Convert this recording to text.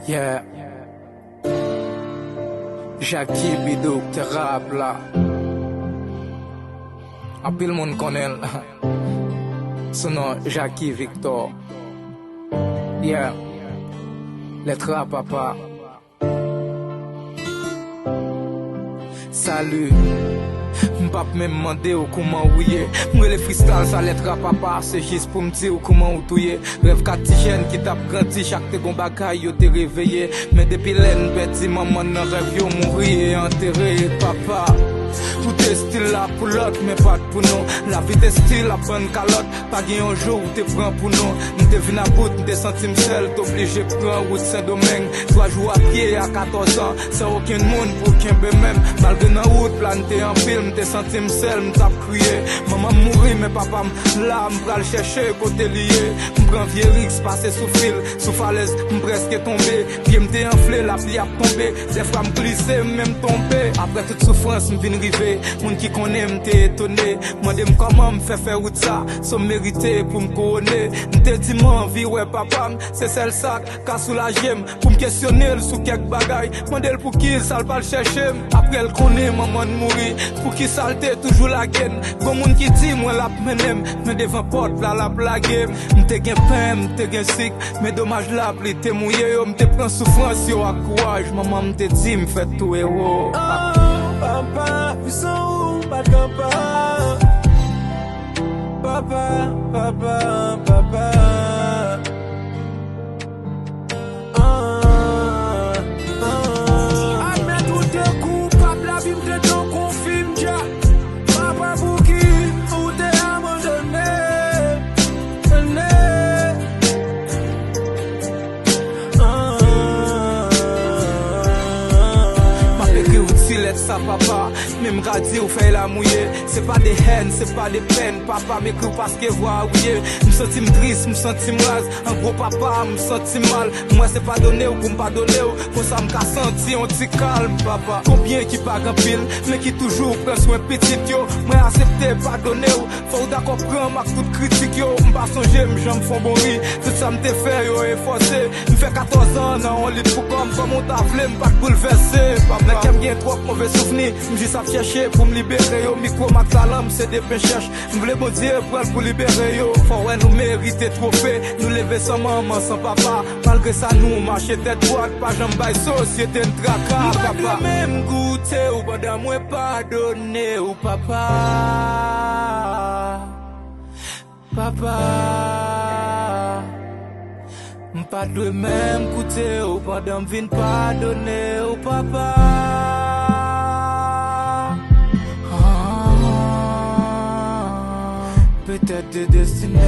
Yeah. Jackie Bidou te rap la. Apil moun konen la. Son Jackie Victor. Yeah. Letra papa. Salut. M'pap même mandé ou comment ouye. M'rele freestyle sa letra papa. C'est juste pour m'dire ou comment ou touye. Rêve katijène qui tape grandi. Chaque te gon bagay yo te réveillé. Mais depuis l'aine petit maman nan rêve yo mourir et enterré papa. Tout est style là pour l'autre, mais pas pour nous. La vie est style à prendre calotte. Pas gain un jour où te prends pour nous. M'te vin à bout, m'te senti seul. T'obligé prendre route Saint-Domingue. 3 jours à pied à 14 ans. Sans aucun monde pour qu'un bé même. Malgré dans route, planté en film. M'te senti seul, m'tap crié. Maman mourit, mais papa là, m'pral chercher côté lié. M'prend vieux Rix, passé sous fil. Sous falaise, m'presque tombé. Pied m'te enflé, la pli a tombé. Des fois m'glissé, même tombé. Après toute souffrance, m'vin rivé. Moun qui connaît m'te étonné. Mandem comment m'fait faire route ça. Sans mériter pour m'couronner. M'te dit m'envie, ouais papa, c'est celle ça. Qu'a soulagé pour m'questionner sous quelques bagailles. Mandel pour qui ça le pas le chercher. Après elle connaît maman mourir. Pour qui salte toujours la gaine. Bon moun qui dit moi la menem. Mais devant porte là la blague. M'te gen pain, m'te gen sick. Mais dommage la pli te mouillé. M'te prend souffrance yo à courage. Maman m'te dit m'fait tout héros. Papa, puissant ou pas de papa. Papa, papa, papa. Admets tout te coupable, la vie me te confirme déjà. Papa pour qui ou t'es abandonné. Ça papa, même radis ou fait la mouiller. C'est pas des haines, c'est pas des peines. Papa m'écrit parce que voit ouiller. M'senti triste, m'senti rase. En gros papa, m'senti mal. Moi c'est pas donné ou pour pas donner ou. Pour ça m'ka senti on t'y calme papa. Combien qui pas grand pile, mais qui toujours prend soin petit yo. Moi accepter pas donner ou. Faut d'accord prendre ma toute critique yo. M'pas songer, m'jam font bon riz. Tout ça m'te fait yo efforcé. M'fait 14 ans dans un lit pour comme on t'a vle m'pas bouleverser papa. N'a bien trop mauvais souvenir, j'suis à chercher pour me libérer yo. Micro max salam, c'est des pécheurs. M'voulais bon Dieu prendre pour libérer yo. Faut ouais nous mériter trophée, nous lever sans maman, sans papa. Malgré ça nous marcher tête droite, pas jambe bail société n'traka papa. Même goûter ou pas moi pardonner ou papa. Papa, m'pas de même goûter ou pas d'en vin pardonner ou papa. Peut-être des destinées.